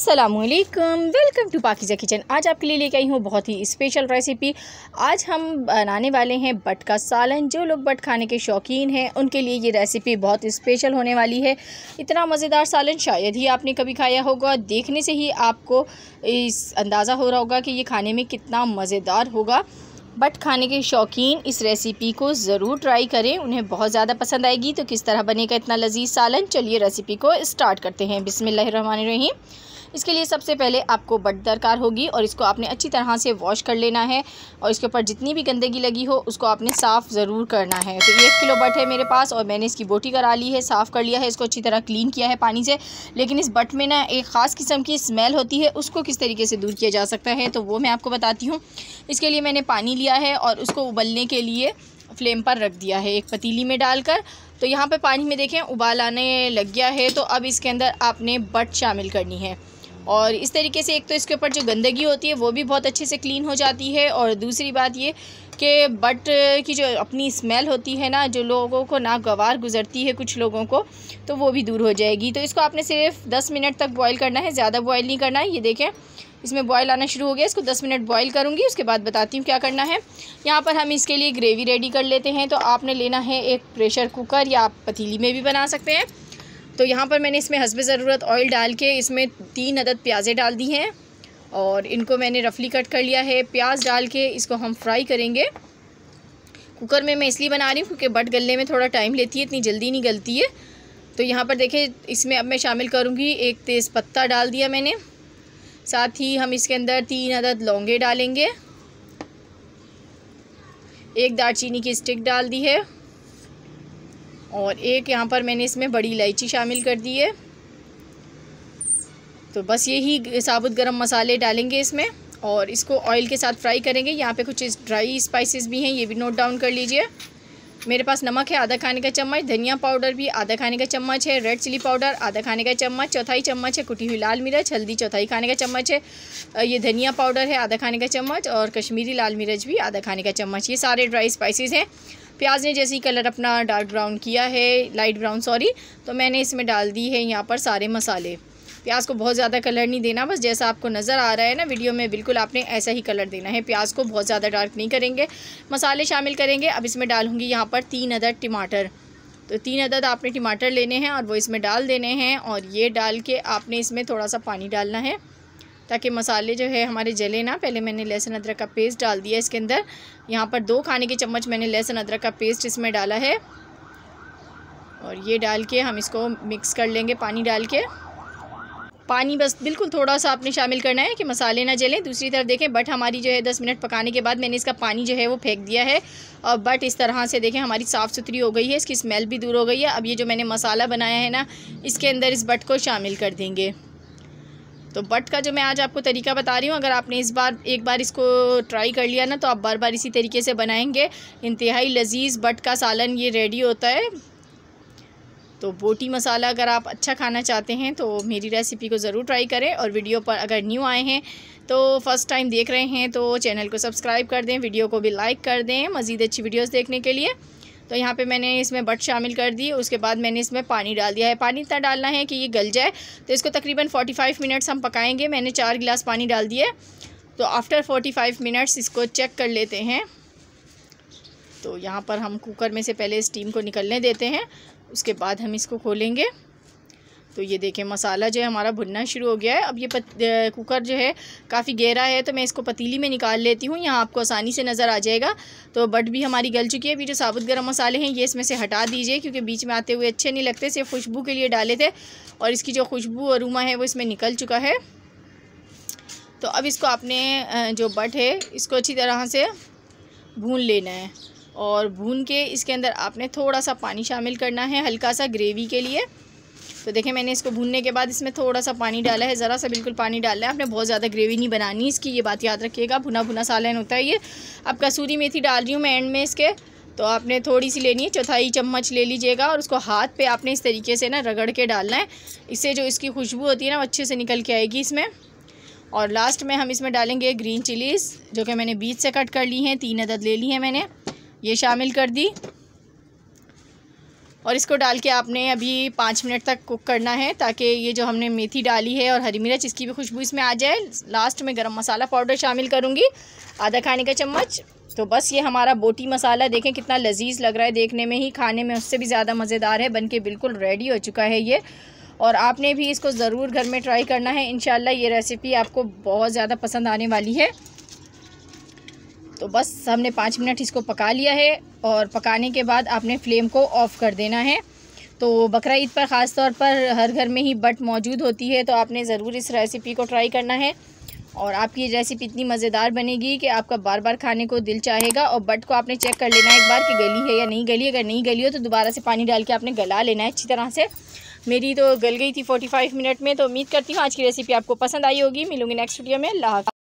अस्सलामुअलैकुम, welcome to पाकिज़ा kitchen. आज आपके लिए लेके आई हूँ बहुत ही स्पेशल रेसिपी। आज हम बनाने वाले हैं बट का सालन। जो लोग बट खाने के शौकीन हैं उनके लिए ये रेसिपी बहुत स्पेशल होने वाली है। इतना मज़ेदार सालन शायद ही आपने कभी खाया होगा। देखने से ही आपको इस अंदाज़ा हो रहा होगा कि ये खाने में कितना मज़ेदार होगा। बट खाने के शौकीन इस रेसिपी को ज़रूर ट्राई करें, उन्हें बहुत ज़्यादा पसंद आएगी। तो किस तरह बनेगा इतना लजीज सालन, चलिए रेसिपी को स्टार्ट करते हैं। बिस्मिल्लाहिर्रहमानिर्रहीम। इसके लिए सबसे पहले आपको बट दरकार होगी और इसको आपने अच्छी तरह से वॉश कर लेना है और इसके ऊपर जितनी भी गंदगी लगी हो उसको आपने साफ़ ज़रूर करना है। तो 1 किलो बट है मेरे पास और मैंने इसकी बोटी करा ली है, साफ़ कर लिया है, इसको अच्छी तरह क्लीन किया है पानी से। लेकिन इस बट में ना एक ख़ास किस्म की स्मेल होती है, उसको किस तरीके से दूर किया जा सकता है तो वो मैं आपको बताती हूँ। इसके लिए मैंने पानी लिया है और उसको उबलने के लिए फ्लेम पर रख दिया है एक पतीली में डालकर। तो यहाँ पर पानी में देखें उबाल आने लग गया है। तो अब इसके अंदर आपने बट शामिल करनी है और इस तरीके से एक तो इसके ऊपर जो गंदगी होती है वो भी बहुत अच्छे से क्लीन हो जाती है और दूसरी बात ये कि बट की जो अपनी स्मेल होती है ना, जो लोगों को नागवार गुज़रती है कुछ लोगों को, तो वो भी दूर हो जाएगी। तो इसको आपने सिर्फ 10 मिनट तक बॉईल करना है, ज़्यादा बॉईल नहीं करना है। ये देखें इसमें बॉईल आना शुरू हो गया। इसको 10 मिनट बॉईल करूँगी, उसके बाद बताती हूँ क्या करना है। यहाँ पर हम इसके लिए ग्रेवी रेडी कर लेते हैं। तो आपने लेना है एक प्रेशर कुकर या आप पतीली में भी बना सकते हैं। तो यहाँ पर मैंने इसमें हस्बे ज़रूरत ऑयल डाल के इसमें 3 अदद प्याज़ें डाल दी हैं और इनको मैंने रफली कट कर लिया है। प्याज डाल के इसको हम फ्राई करेंगे। कुकर में मैं इसलिए बना रही हूँ क्योंकि बट गलने में थोड़ा टाइम लेती है, इतनी जल्दी नहीं गलती है। तो यहाँ पर देखें इसमें अब मैं शामिल करूँगी एक तेज़पत्ता डाल दिया मैंने, साथ ही हम इसके अंदर 3 अदद लौंगे डालेंगे, एक दालचीनी की स्टिक डाल दी है और एक यहाँ पर मैंने इसमें बड़ी इलायची शामिल कर दी है। तो बस यही साबुत गरम मसाले डालेंगे इसमें और इसको ऑयल के साथ फ्राई करेंगे। यहाँ पे कुछ ड्राई स्पाइसेस भी हैं, ये भी नोट डाउन कर लीजिए। मेरे पास नमक है आधा खाने का चम्मच, धनिया पाउडर भी आधा खाने का चम्मच है, रेड चिली पाउडर आधा खाने का चम्मच, चौथाई चम्मच है कुटी हुई लाल मिर्च, हल्दी चौथाई खाने का चम्मच है, ये धनिया पाउडर है आधा खाने का चम्मच और कश्मीरी लाल मिर्च भी आधा खाने का चम्मच। ये सारे ड्राई स्पाइसेस हैं। प्याज ने जैसे ही कलर अपना डार्क ब्राउन किया है, लाइट ब्राउन सॉरी, तो मैंने इसमें डाल दी है यहाँ पर सारे मसाले। प्याज को बहुत ज़्यादा कलर नहीं देना, बस जैसा आपको नज़र आ रहा है ना वीडियो में, बिल्कुल आपने ऐसा ही कलर देना है। प्याज को बहुत ज़्यादा डार्क नहीं करेंगे। मसाले शामिल करेंगे। अब इसमें डालूँगी यहाँ पर 3 अदद टमाटर। तो 3 अदद आपने टमाटर लेने हैं और वो इसमें डाल देने हैं और ये डाल के आपने इसमें थोड़ा सा पानी डालना है ताकि मसाले जो है हमारे जले ना। पहले मैंने लहसुन अदरक का पेस्ट डाल दिया इसके अंदर। यहाँ पर 2 खाने के चम्मच मैंने लहसुन अदरक का पेस्ट इसमें डाला है और ये डाल के हम इसको मिक्स कर लेंगे पानी डाल के। पानी बस बिल्कुल थोड़ा सा आपने शामिल करना है कि मसाले ना जलें। दूसरी तरफ देखें बट हमारी जो है 10 मिनट पकाने के बाद मैंने इसका पानी जो है वो फेंक दिया है और बट इस तरह से देखें हमारी साफ़ सुथरी हो गई है, इसकी स्मेल भी दूर हो गई है। अब ये जो मैंने मसाला बनाया है ना, इसके अंदर इस बट को शामिल कर देंगे। तो बट का जो मैं आज आपको तरीका बता रही हूँ, अगर आपने एक बार इसको ट्राई कर लिया ना तो आप बार बार इसी तरीके से बनाएंगे। इंतहाई लजीज बट का सालन ये रेडी होता है। तो बोटी मसाला अगर आप अच्छा खाना चाहते हैं तो मेरी रेसिपी को ज़रूर ट्राई करें और वीडियो पर अगर न्यू आए हैं तो फ़र्स्ट टाइम देख रहे हैं तो चैनल को सब्सक्राइब कर दें, वीडियो को भी लाइक कर दें मज़ीद अच्छी वीडियोस देखने के लिए। तो यहाँ पे मैंने इसमें बट शामिल कर दी, उसके बाद मैंने इसमें पानी डाल दिया है। पानी इतना डालना है कि ये गल जाए। तो इसको तकरीबन 45 मिनट्स हम पकाएंगे। मैंने 4 गिलास पानी डाल दिए। तो आफ्टर 45 मिनट्स इसको चेक कर लेते हैं। तो यहाँ पर हम कुकर में से पहले स्टीम को निकलने देते हैं, उसके बाद हम इसको खोलेंगे। तो ये देखें मसाला जो है हमारा भुनना शुरू हो गया है। अब ये कुकर जो है काफ़ी गहरा है तो मैं इसको पतीली में निकाल लेती हूँ, यहाँ आपको आसानी से नज़र आ जाएगा। तो बट भी हमारी गल चुकी है। अभी जो साबुत गरम मसाले हैं ये इसमें से हटा दीजिए क्योंकि बीच में आते हुए अच्छे नहीं लगते, सिर्फ खुशबू के लिए डाले थे और इसकी जो खुशबू और अरोमा है वो इसमें निकल चुका है। तो अब इसको आपने जो बट है इसको अच्छी तरह से भून लेना है और भून के इसके अंदर आपने थोड़ा सा पानी शामिल करना है हल्का सा ग्रेवी के लिए। तो देखें मैंने इसको भूनने के बाद इसमें थोड़ा सा पानी डाला है, ज़रा सा बिल्कुल पानी डालना है। आपने बहुत ज़्यादा ग्रेवी नहीं बनानी इसकी, ये बात याद रखिएगा। भुना भुना सालन होता है ये। अब कसूरी मेथी डाल रही हूँ मैं एंड में इसके। तो आपने थोड़ी सी लेनी है, चौथाई चम्मच ले लीजिएगा और उसको हाथ पे आपने इस तरीके से ना रगड़ के डालना है। इससे जो इसकी खुशबू होती है ना वो अच्छे से निकल के आएगी इसमें। और लास्ट में हम इसमें डालेंगे ग्रीन चिलीज़ जो कि मैंने बीच से कट कर ली हैं, 3 अदद ले ली हैं मैंने, ये शामिल कर दी। और इसको डाल के आपने अभी 5 मिनट तक कुक करना है, ताकि ये जो हमने मेथी डाली है और हरी मिर्च, इसकी भी खुशबू इसमें आ जाए। लास्ट में गरम मसाला पाउडर शामिल करूँगी, आधा खाने का चम्मच। तो बस ये हमारा बोटी मसाला देखें कितना लजीज लग रहा है देखने में ही, खाने में उससे भी ज़्यादा मज़ेदार है। बनके बिल्कुल रेडी हो चुका है ये, और आपने भी इसको ज़रूर घर में ट्राई करना है। इंशाल्लाह ये रेसिपी आपको बहुत ज़्यादा पसंद आने वाली है। तो बस हमने 5 मिनट इसको पका लिया है, और पकाने के बाद आपने फ्लेम को ऑफ़ कर देना है। तो बकरा ईद पर ख़ास तौर पर हर घर में ही बट मौजूद होती है, तो आपने ज़रूर इस रेसिपी को ट्राई करना है। और आपकी रेसिपी इतनी मज़ेदार बनेगी कि आपका बार बार खाने को दिल चाहेगा। और बट को आपने चेक कर लेना है एक बार कि गली है या नहीं गली। अगर नहीं गली हो तो दोबारा से पानी डाल के आपने गला लेना है अच्छी तरह से। मेरी तो गल गई थी 45 मिनट में। तो उम्मीद करती हूँ आज की रेसिपी आपको पसंद आई होगी। मिलूंगी नेक्स्ट वीडियो में। अल्लाह हाफ़िज़।